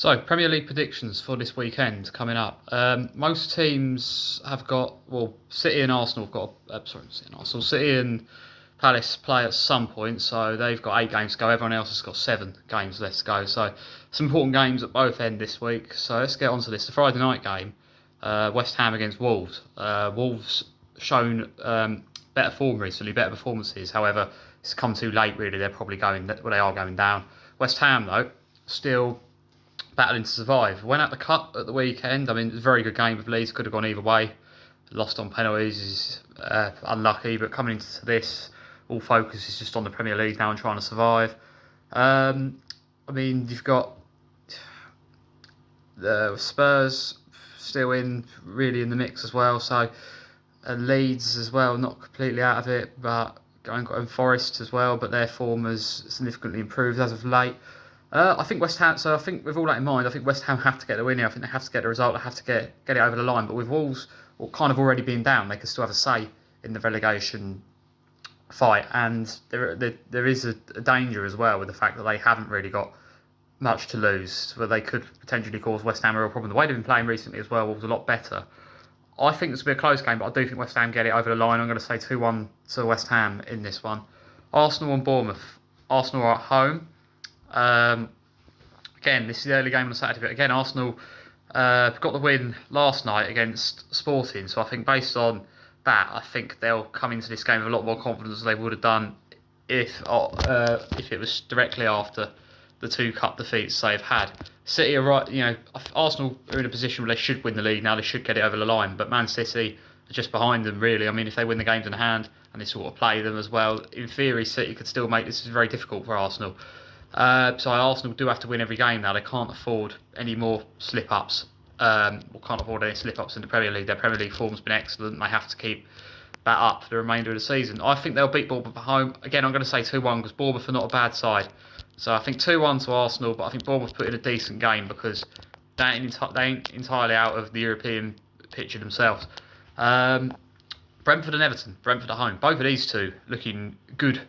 So, Premier League predictions for this weekend coming up. Most teams have got, well, City and Arsenal have got, City and Arsenal, City and Palace play at some point, so they've got 8 games to go. Everyone else has got 7 games left to go. So, some important games at both end this week. So, let's get on to this. The Friday night game, West Ham against Wolves. Wolves shown better form recently, better performances. However, it's come too late, really. They're probably going, well, they are going down. West Ham, though, still battling to survive. Went out the cup at the weekend. I mean, it was a very good game with Leeds. Could have gone either way. Lost on penalties is unlucky. But coming into this, all focus is just on the Premier League now and trying to survive. I mean, you've got the Spurs still really in the mix as well. So Leeds as well, not completely out of it, but going Forest as well. But their form has significantly improved as of late. I think West Ham. So I think with all that in mind, I think West Ham have to get the win here. I think they have to get the result. They have to get it over the line. But with Wolves kind of already being down, they can still have a say in the relegation fight. And there is a danger as well with the fact that they haven't really got much to lose, where they could potentially cause West Ham a real problem. The way they've been playing recently as well, Wolves a lot better. I think this will be a close game, but I do think West Ham get it over the line. I'm going to say 2-1 to West Ham in this one. Arsenal and Bournemouth. Arsenal are at home. Again, this is the early game on the Saturday, but again, Arsenal got the win last night against Sporting, so I think based on that, I think they'll come into this game with a lot more confidence than they would have done if it was directly after the 2 cup defeats they've had. City are right, Arsenal are in a position where they should win the league now, they should get it over the line, but Man City are just behind them, really. I mean, if they win the games in hand and they sort of play them as well, in theory, City could still make this very difficult for Arsenal. So Arsenal do have to win every game now. They can't afford any more slip-ups. Can't afford any slip-ups in the Premier League. Their Premier League form's been excellent. They have to keep that up for the remainder of the season. I think they'll beat Bournemouth at home. Again, I'm going to say 2-1 because Bournemouth are not a bad side. So I think 2-1 to Arsenal, but I think Bournemouth put in a decent game because they ain't entirely out of the European picture themselves. Brentford and Everton. Brentford at home. Both of these two looking good,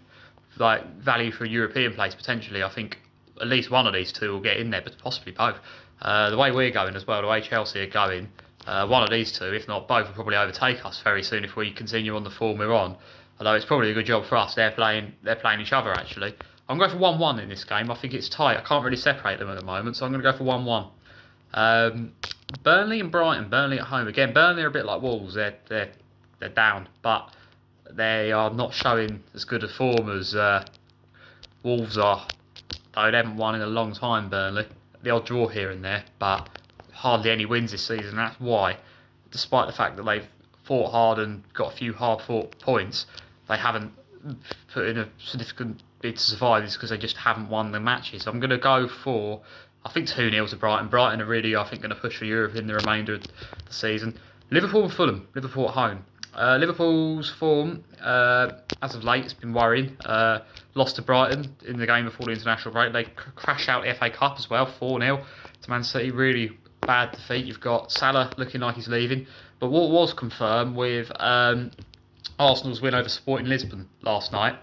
like value for a European place potentially. I think at least one of these two will get in there, but possibly both. The way we're going as well, the way Chelsea are going, one of these two, if not both, will probably overtake us very soon if we continue on the form we're on. Although it's probably a good job for us. They're playing each other actually. I'm going for 1-1 in this game. I think it's tight. I can't really separate them at the moment, so I'm going to go for 1-1. Burnley and Brighton. Burnley at home again. Burnley are a bit like Wolves. They're down, but they are not showing as good a form as Wolves are. Though they haven't won in a long time, Burnley. The odd draw here and there, but hardly any wins this season. That's why, despite the fact that they've fought hard and got a few hard-fought points, they haven't put in a significant bid to survive. It's because they just haven't won the matches. I'm going to go for, I think 2-0 to Brighton. Brighton are really, I think, going to push for Europe in the remainder of the season. Liverpool and Fulham. Liverpool at home. Liverpool's form, as of late, has been worrying. Lost to Brighton in the game before the international break. They crashed out the FA Cup as well, 4-0 to Man City. Really bad defeat. You've got Salah looking like he's leaving. But what was confirmed with Arsenal's win over Sporting Lisbon last night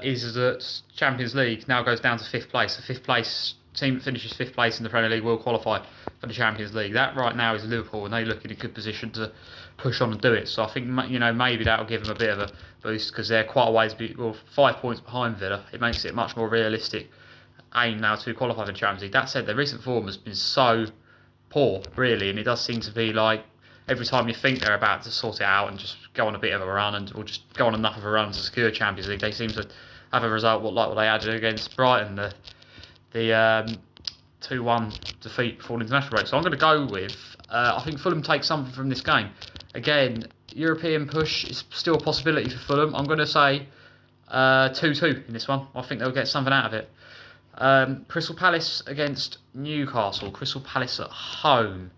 is that Champions League now goes down to 5th place. The 5th place team that finishes 5th place in the Premier League will qualify for the Champions League. That right now is Liverpool, and they look in a good position to push on and do it. So I think maybe that'll give them a bit of a boost because they're quite a ways, 5 points behind Villa. It makes it much more realistic aim now to qualify for the Champions League. That said, their recent form has been so poor, really, and it does seem to be like every time you think they're about to sort it out and just go on a bit of a run or just go on enough of a run to secure Champions League, they seem to have a result like what they had against Brighton. The 2-1 defeat before the international break. So I'm going to go with, I think Fulham take something from this game. Again, European push is still a possibility for Fulham. I'm going to say 2-2 in this one. I think they'll get something out of it. Crystal Palace against Newcastle. Crystal Palace at home.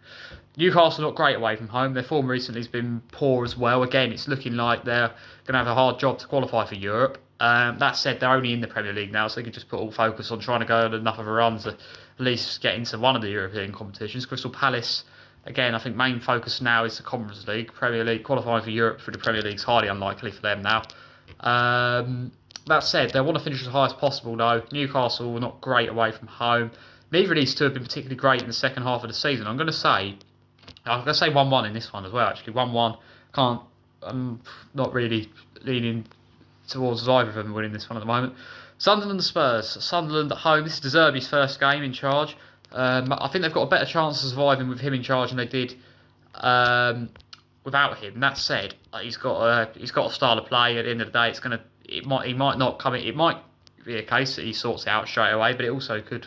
Newcastle not great away from home. Their form recently has been poor as well. Again, it's looking like they're going to have a hard job to qualify for Europe. That said, they're only in the Premier League now, so they can just put all focus on trying to go on enough of a run to at least get into one of the European competitions. Crystal Palace, again, I think main focus now is the Conference League. Premier League, qualifying for Europe through the Premier League is highly unlikely for them now. That said, they want to finish as high as possible though. Newcastle not great away from home. neither of these two have been particularly great in the second half of the season. I'm going to say 1-1 in this one as well. Actually, 1-1. Can't. I'm not really leaning towards either of them winning this one at the moment. Sunderland Spurs. Sunderland at home. This is De Zerbi's first game in charge. I think they've got a better chance of surviving with him in charge than they did without him. That said, he's got a style of play. At the end of the day, he might not come in. It might be a case that he sorts it out straight away, but it also could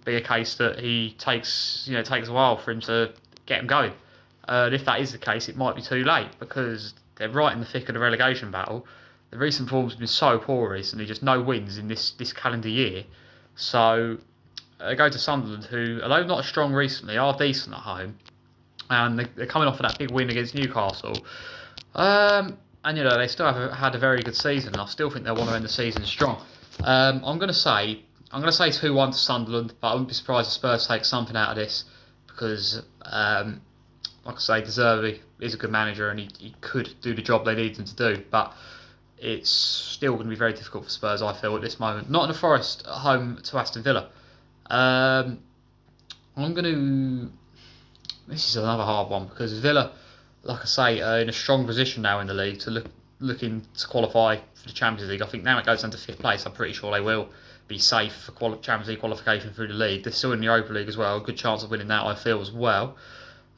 be a case that he takes a while for him to get him going. And if that is the case, it might be too late because they're right in the thick of the relegation battle. The recent form's been so poor recently, just no wins in this calendar year. So they go to Sunderland, who, although not as strong recently, are decent at home, and they're coming off of that big win against Newcastle. And they still had a very good season, and I still think they'll want to end the season strong. I'm going to say 2-1 to Sunderland, but I wouldn't be surprised if Spurs take something out of this because, like I say, De Zerbi is a good manager and he could do the job they need him to do, but it's still going to be very difficult for Spurs, I feel, at this moment. Nottingham Forest at home to Aston Villa. This is another hard one because Villa, like I say, are in a strong position now in the league to looking to qualify for the Champions League. I think now it goes down to 5th place. I'm pretty sure they will be safe for Champions League qualification through the league. They're still in the Europa League as well. A good chance of winning that, I feel, as well.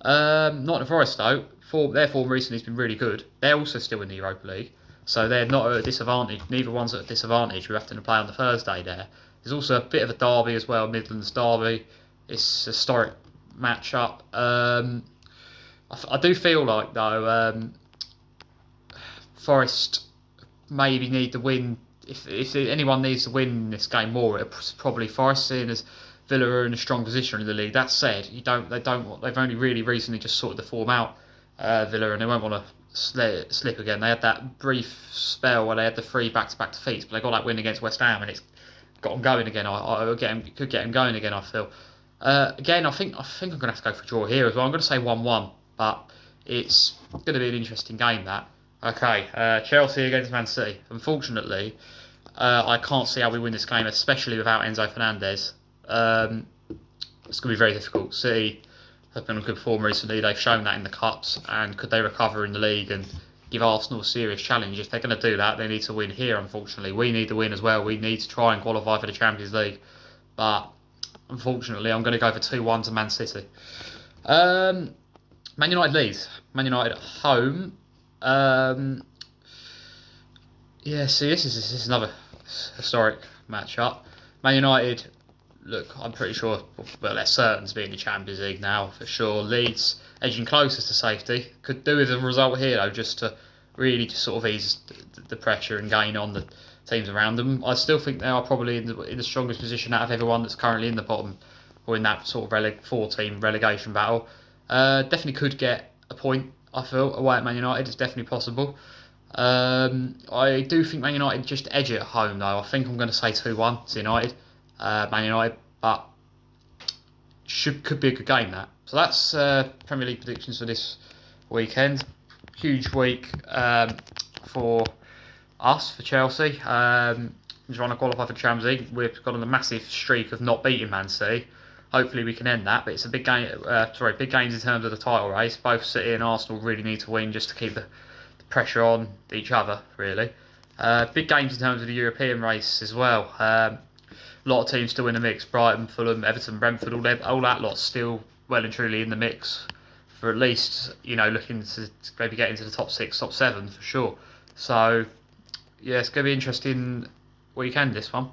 Nottingham Forest, though, their form recently has been really good. They're also still in the Europa League, so they're not at a disadvantage. Neither one's at a disadvantage. We have to play on the Thursday there. There's also a bit of a derby as well, Midlands derby. It's a historic match-up. I do feel like, though, Forest maybe need the win. If anyone needs to win this game more, it's probably Forest, seeing as Villa are in a strong position in the league. That said, they've only really recently just sorted the form out, Villa, and they won't want to let it slip again. They had that brief spell where they had the 3 back-to-back defeats, but they got that win against West Ham, and it's got them going again. Could get them going again, I feel. Again, I think I'm going to have to go for a draw here as well. I'm going to say 1-1, but it's going to be an interesting game, that. Okay, Chelsea against Man City. Unfortunately, I can't see how we win this game, especially without Enzo Fernandez. It's going to be very difficult. City have been on good form recently. They've shown that in the Cups, and could they recover in the league and give Arsenal a serious challenge? If they're going to do that, they need to win here, unfortunately. We need to win as well. We need to try and qualify for the Champions League. But unfortunately, I'm going to go for 2-1 to Man City. Man United Leeds. Man United at home. This is another historic match-up. Man United, look, I'm pretty sure, they're certain to be in the Champions League now, for sure. Leeds edging closest to safety. Could do with a result here, though, just to really just sort of ease the pressure and gain on the teams around them. I still think they are probably in the strongest position out of everyone that's currently in the bottom, or in that sort of 4-team relegation battle. Definitely could get a point, I feel, away at Man United. It's definitely possible. I do think Man United just edge it at home, though. I think I'm going to say 2-1 to United. Man United, but could be a good game, that. So that's Premier League predictions for this weekend. Huge week for us, for Chelsea. We're trying to qualify for the Champions League. We've got on a massive streak of not beating Man City. Hopefully we can end that, but it's a big game. Big games in terms of the title race. Both City and Arsenal really need to win just to keep the pressure on each other, really. Big games in terms of the European race as well. A lot of teams still in the mix. Brighton, Fulham, Everton, Brentford, all that lot still well and truly in the mix for at least, looking to maybe get into the top 6, top 7 for sure. So, yeah, it's going to be interesting weekend, this one.